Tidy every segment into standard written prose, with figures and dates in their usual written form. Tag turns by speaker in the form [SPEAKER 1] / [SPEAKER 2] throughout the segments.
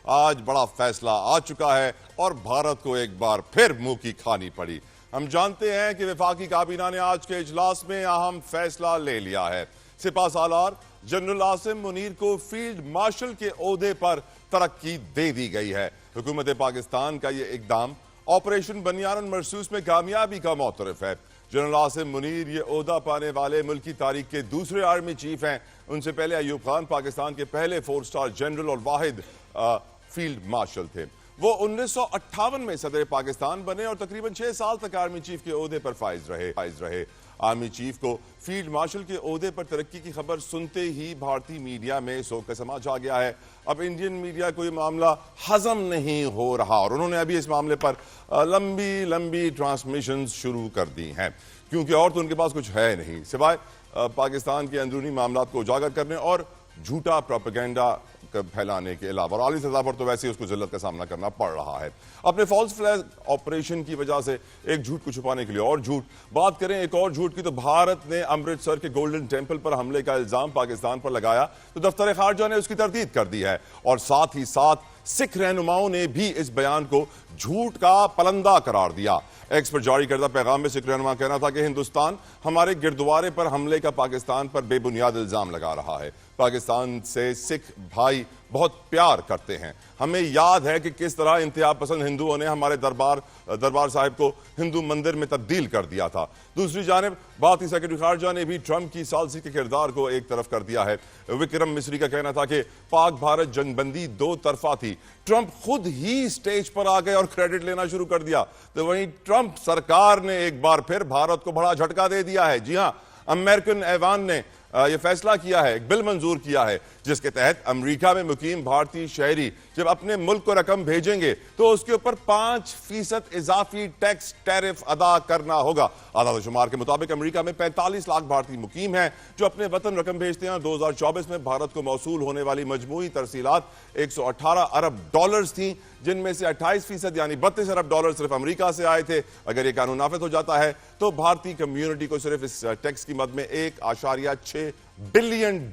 [SPEAKER 1] آج بڑا فیصلہ آ چکا ہے اور بھارت کو ایک بار پھر منہ کی کھانی پڑی۔ ہم جانتے ہیں کہ وفاقی کابینہ نے آج کے اجلاس میں اہم فیصلہ لے لیا ہے۔ سپاہ سالار جنرل عاصم منیر کو فیلڈ مارشل کے عہدے پر ترقی دے دی گئی ہے۔ حکومت پاکستان کا یہ اقدام آپریشن بنیان مرصوص میں کامیابی کا معترف ہے۔ جنرل عاصم منیر یہ عہدہ پانے والے ملکی تاریخ کے دوسرے آرمی چیف ہیں۔ ان سے پہلے ایوب خان پاکستان کے پہلے 4 سٹار جنرل اور واحد فیلڈ مارشل تھے۔ وہ 1958 میں صدر پاکستان بنے اور تقریباً 6 سال تک آرمی چیف کے عہدے پر فائز رہے۔ آرمی چیف کو فیلڈ مارشل کے عہدے پر ترقی کی خبر سنتے ہی بھارتی میڈیا میں سوگ کا سما چھا گیا ہے۔ اب انڈین میڈیا کو یہ معاملہ ہضم نہیں ہو رہا اور انہوں نے ابھی اس معاملے پر لمبی ٹرانسمیشنز شروع کر دی ہیں، کیونکہ اور تو ان کے پاس کچھ ہے نہیں سوائے پاکستان کے اندرونی معاملات کو اجاگر کرنے اور جھوٹا پروپیگنڈا پھیلانے کے علاوہ، اور عالی سطح پر تو ویسے ہی اس کو ذلت کا سامنا کرنا پڑ رہا ہے۔ اپنے فالس فلیگ آپریشن کی وجہ سے ایک جھوٹ کو چھپانے کے لیے اور جھوٹ، بات کریں ایک اور جھوٹ کی تو بھارت نے امرتسر کے گولڈن ٹیمپل پر حملے کا الزام پاکستان پر لگایا تو دفتر خارجہ نے اس کی تردید کر دی ہے، اور ساتھ ہی ساتھ سکھ رہنماؤں نے بھی اس بیان کو جھوٹ کا پلندہ قرار دیا۔ ایکس پر جاری کردہ پیغام میں سکھ رہنما کہنا تھا کہ ہندوستان ہمارے گردوارے پر حملے کا پاکستان پر بے بنیاد الزام لگا رہا ہے۔ پاکستان سے سکھ بھائی بہت پیار کرتے ہیں۔ ہمیں یاد ہے کہ کس طرح انتہا پسند ہندوؤں نے ہمارے دربار صاحب کو ہندو مندر میں تبدیل کر دیا تھا۔ دوسری جانب بھارتی سیکرٹری خارجہ نے بھی ٹرمپ کی ثالثی کے کردار کو ایک طرف کر دیا ہے۔ وکرم مصری کا کہنا تھا کہ پاک بھارت جنگ بندی 2 طرفہ تھی۔ ٹرمپ خود ہی سٹیج پر آ گئے اور کریڈٹ لینا شروع کر دیا، تو وہیں ٹرمپ سرکار نے ایک بار پھر بھارت کو بڑا جھٹکا دے دیا ہے۔ جی ہاں، امریکن ایوان نے یہ فیصلہ کیا ہے، ایک بل منظور کیا ہے جس کے تحت امریکہ میں مقیم بھارتی شہری جب اپنے ملک کو رقم بھیجیں گے تو اس کے اوپر 5% اضافی ٹیکس ٹیرف ادا کرنا ہوگا۔ اعداد و شمار کے مطابق امریکہ میں 45 لاکھ بھارتی مقیم ہیں جو اپنے وطن رقم بھیجتے ہیں۔ 2024 میں بھارت کو موصول ہونے والی مجموعی ترسیلات $118 ارب تھیں، جن میں سے 28% یعنی $32 ارب صرف امریکہ سے آئے تھے۔ اگر یہ قانون نافذ ہو جاتا ہے تو بھارتی کمیونٹی کو صرف اس ٹیکس کی مد میں $1.6 بلین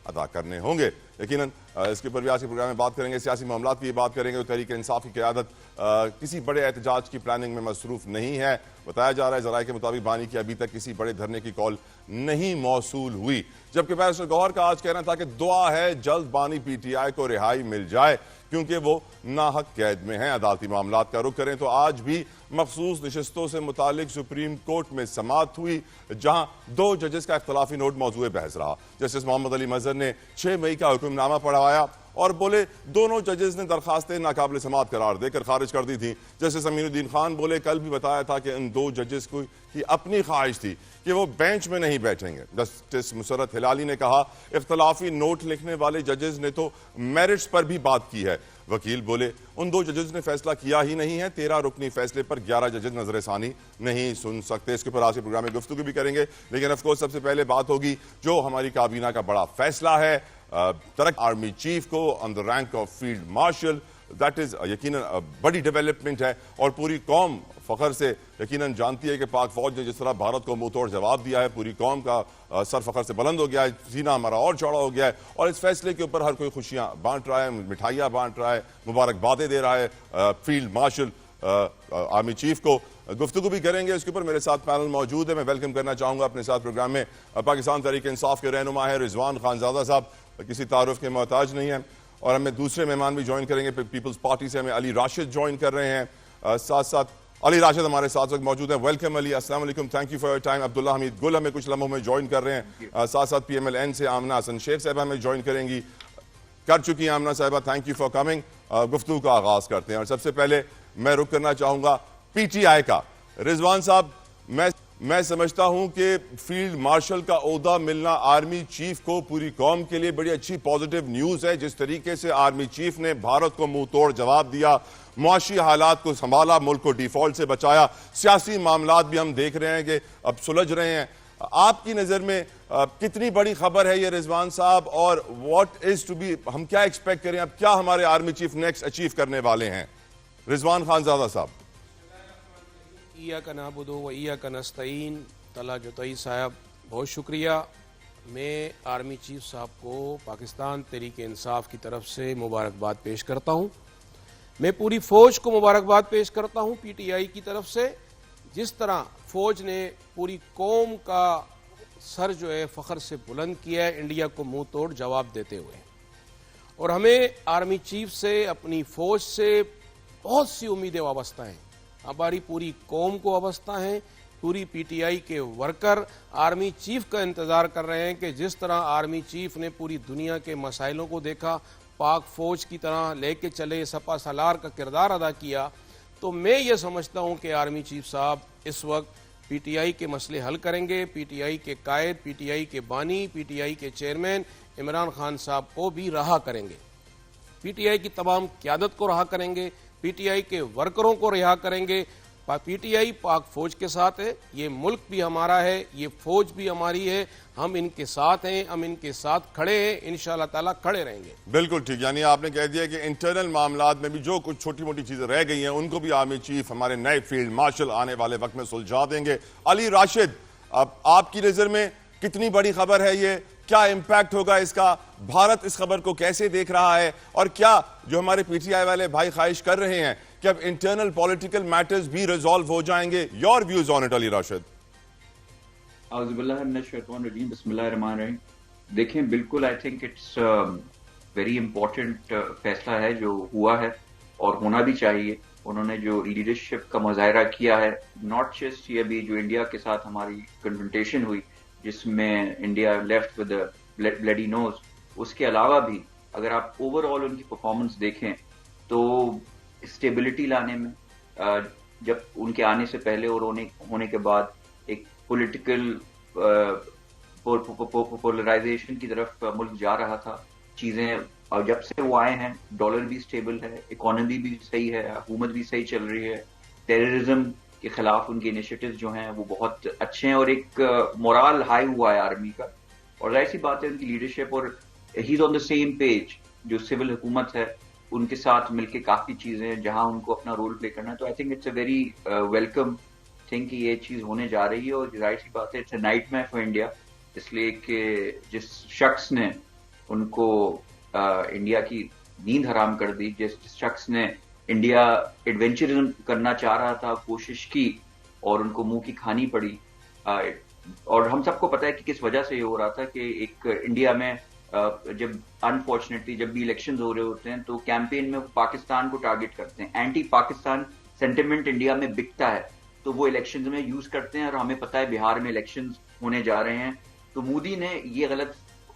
[SPEAKER 1] ادا کرنے ہوں گے۔ یقیناً اس کے اوپر بھی آج کے پروگرام میں بات کریں گے، سیاسی معاملات کی بات کریں گے۔ تحریک انصاف کی قیادت کسی بڑے احتجاج کی پلاننگ میں مصروف نہیں ہے۔ بتایا جا رہا ہے ذرائع کے مطابق بانی کی ابھی تک کسی بڑے دھرنے کی کال نہیں موصول ہوئی، جبکہ بیرسٹر گوہر کا آج کہنا تھا کہ دعا ہے جلد بانی پی ٹی آئی کو رہائی مل جائے کیونکہ وہ ناحق قید میں ہیں۔ عدالتی معاملات کا رخ کریں تو آج بھی مخصوص نشستوں سے متعلق سپریم کورٹ میں سماعت ہوئی، جہاں 2 ججز کا اختلافی نوٹ موضوع بحث رہا۔ جسٹس محمد علی مظہر نے 6 مئی کا حکم نامہ پڑھوایا اور بولے دونوں ججز نے درخواستیں ناقابل سماعت قرار دے کر خارج کر دی تھیں۔ جسٹس امین الدین خان بولے کل بھی بتایا تھا کہ ان 2 ججز کی اپنی خواہش تھی کہ وہ بینچ میں نہیں بیٹھیں گے۔ جسٹس مسرت ہلالی نے کہا اختلافی نوٹ لکھنے والے ججز نے تو میرٹس پر بھی بات کی ہے۔ وکیل بولے ان 2 ججز نے فیصلہ کیا ہی نہیں ہے، 13 رکنی فیصلے پر 11 ججز نظر ثانی نہیں سن سکتے۔ اس کے اوپر آج کے پروگرام میں گفتگو بھی کریں گے، لیکن آف کورس سب سے پہلے بات ہوگی جو ہماری کابینہ کا بڑا فیصلہ ہے، آرمی چیف کو on the rank of field marshal. That is یقیناً بڑی ڈیولپمنٹ ہے اور پوری قوم فخر سے یقیناً جانتی ہے کہ پاک فوج نے جس طرح بھارت کو منہ توڑ جواب دیا ہے، پوری قوم کا سر فخر سے بلند ہو گیا ہے، سینہ ہمارا اور چوڑا ہو گیا ہے، اور اس فیصلے کے اوپر ہر کوئی خوشیاں بانٹ رہا ہے، مٹھائیاں بانٹ رہا ہے، مبارکبادیں دے رہا ہے فیلڈ مارشل آرمی چیف کو۔ گفتگو بھی کریں گے، اس کے اوپر میرے ساتھ پینل موجود ہے۔ میں ویلکم کرنا چاہوں گا اپنے ساتھ پروگرام میں پاکستان تحریک انصاف کے رہنما ہے رضوان خانزادہ صاحب، کسی تعارف کے محتاج نہیں ہیں، اور ہمیں دوسرے مہمان بھی جوائن کریں گے پیپلز پارٹی سے، ہمیں علی راشد جوائن کر رہے ہیں، ساتھ ساتھ علی راشد ہمارے ساتھ وقت موجود ہیں۔ ویلکم علی، السلام علیکم، thank you for your time. Abdullah Hamid Gul ہمیں کچھ لمحوں میں جوائن کر رہے ہیں، ساتھ ساتھ پی ایم ایل این سے آمنہ حسن شیخ صاحبہ ہمیں جوائن کریں گی، کر چکی ہیں آمنہ صاحبہ، تھینک یو فار کمنگ۔ گفتگو کا آغاز کرتے ہیں اور سب سے پہلے میں رک کرنا چاہوں گا پی ٹی آئی کا۔ رضوان صاحب، میں سمجھتا ہوں کہ فیلڈ مارشل کا عہدہ ملنا آرمی چیف کو پوری قوم کے لیے بڑی اچھی پازیٹیو نیوز ہے۔ جس طریقے سے آرمی چیف نے بھارت کو منہ توڑ جواب دیا، معاشی حالات کو سنبھالا، ملک کو ڈیفالٹ سے بچایا، سیاسی معاملات بھی ہم دیکھ رہے ہیں کہ اب سلجھ رہے ہیں۔ آپ کی نظر میں کتنی بڑی خبر ہے یہ رضوان صاحب، اور واٹ از ٹو بی، ہم کیا ایکسپیکٹ کریں، اب کیا ہمارے آرمی چیف نیکسٹ اچیو کرنے والے ہیں؟ رضوان خانزادہ صاحب۔
[SPEAKER 2] ایاک نعبد و ایاک نستعین، طلعت جوتائی صاحب بہت شکریہ۔ میں آرمی چیف صاحب کو پاکستان تحریک انصاف کی طرف سے مبارکباد پیش کرتا ہوں. میں پوری فوج کو مبارکباد پیش کرتا ہوں پی ٹی آئی کی طرف سے. جس طرح فوج نے پوری قوم کا سر جو ہے فخر سے بلند کیا ہے انڈیا کو منہ توڑ جواب دیتے ہوئے, اور ہمیں آرمی چیف سے, اپنی فوج سے بہت سی امیدیں وابستہ ہیں. ہماری پوری قوم کو وابستہ ہیں. پوری پی ٹی آئی کے ورکر آرمی چیف کا انتظار کر رہے ہیں کہ جس طرح آرمی چیف نے پوری دنیا کے مسائلوں کو دیکھا, پاک فوج کی طرح لے کے چلے, سپہ سالار کا کردار ادا کیا, تو میں یہ سمجھتا ہوں کہ آرمی چیف صاحب اس وقت پی ٹی آئی کے مسئلے حل کریں گے. پی ٹی آئی کے قائد, پی ٹی آئی کے بانی, پی ی آئی کے چیئرمین عمران خان صاحب کو بھی رہا کریں گے. پی ٹی آئی کی تمام قیادت کو رہا کریں گے. پی ٹی آئی کے ورکروں کو رہا کریں گے. پی ٹی آئی پاک فوج کے ساتھ ہے. یہ ملک بھی ہمارا ہے, یہ فوج بھی ہماری ہے. ہم ان کے ساتھ ہیں, ہم ان کے ساتھ کھڑے ہیں, انشاءاللہ تعالیٰ کھڑے رہیں گے.
[SPEAKER 1] بالکل ٹھیک, یعنی آپ نے کہہ دیا کہ انٹرنل معاملات میں بھی جو کچھ چھوٹی موٹی چیزیں رہ گئی ہیں ان کو بھی آرمی چیف, ہمارے نئے فیلڈ مارشل آنے والے وقت میں سلجھا دیں گے. علی راشد, اب آپ کی نظر میں کتنی بڑی خبر ہے یہ؟ کیا امپیکٹ ہوگا اس کا؟ بھارت اس خبر کو کیسے دیکھ رہا ہے؟ اور کیا جو ہمارے پی ٹی آئی والے بھائی خواہش کر رہے ہیں کہ اب انٹرنل پولیٹیکل میٹرز بھی ریزالو ہو جائیں گے؟ یور ویوز آن اٹ علی راشد.
[SPEAKER 3] اعوذ باللہ من الشیطان الرجیم, بسم اللہ الرحمن الرحیم. دیکھیں, بالکل I think it's very important فیصلہ ہے جو ہوا ہے اور ہونا بھی چاہیے. انہوں نے جو لیڈرشپ کا مظاہرہ کیا ہے, ناٹ جسٹ یہ بھی جو انڈیا کے ساتھ ہماری کنفرنٹیشن ہوئی جس میں انڈیا لیفٹ ود بلڈی نوز, اس کے علاوہ بھی اگر آپ اوور آل ان کی پرفارمنس دیکھیں تو اسٹیبلٹی لانے میں, جب ان کے آنے سے پہلے اور ہونے کے بعد ایک پولیٹیکل پولرائزیشن کی طرف ملک جا رہا تھا. چیزیں اور جب سے وہ آئے ہیں, ڈالر بھی سٹیبل ہے, اکانومی بھی صحیح ہے, حکومت بھی صحیح چل رہی ہے, ٹیررزم کے خلاف ان کے انیشیٹوز جو ہیں وہ بہت اچھے ہیں, اور ایک مورال ہائی ہوا ہے آرمی کا. اور ظاہر سی بات ہے ان کی لیڈرشپ, اور ہی از آن دا سیم پیج. جو سول حکومت ہے ان کے ساتھ مل کے کافی چیزیں ہیں جہاں ان کو اپنا رول پلے کرنا ہے. تو I think it's a very welcome think کہ یہ چیز ہونے جا رہی ہے. اور ظاہر سی بات ہے it's a nightmare for India, اس لیے کہ جس شخص نے ان کو انڈیا کی نیند حرام کر دی, جس شخص نے انڈیا ایڈونچرزم کرنا چاہ رہا تھا, کوشش کی اور ان کو منہ کی کھانی پڑی. اور ہم سب کو پتا ہے کہ کس وجہ سے یہ ہو رہا تھا کہ ایک انڈیا میں جب انفارچونیٹلی جب بھی الیکشنز ہو رہے ہوتے ہیں تو کیمپین میں پاکستان کو ٹارگٹ کرتے ہیں. اینٹی پاکستان سینٹیمنٹ انڈیا میں بکتا ہے تو وہ الیکشنز میں یوز کرتے ہیں. اور ہمیں پتا ہے بہار میں الیکشنز ہونے جا رہے ہیں, تو مودی نے یہ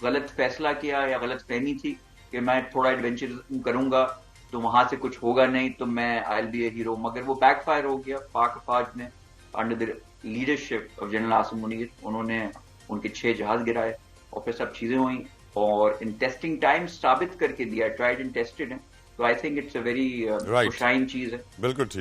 [SPEAKER 3] غلط فیصلہ کیا یا غلط فہمی تھی کہ میں تھوڑا ایڈونچر کروں گا تو وہاں سے کچھ ہوگا نہیں تو میں آئی ول بی اے ہیرو. مگر وہ بیک فائر ہو گیا. پاک افواج نے under the leadership of general Asim Munir انہوں نے ان کے 6 جہاز گرائے اور پھر سب چیزیں ہوئیں, اور ان ٹیسٹنگ ٹائم ثابت کر کے دیا, ٹرائیڈ اینڈ ٹیسٹڈ ہے. تو I think it's a very خوشائن چیز ہے.
[SPEAKER 1] بالکل ٹھیک.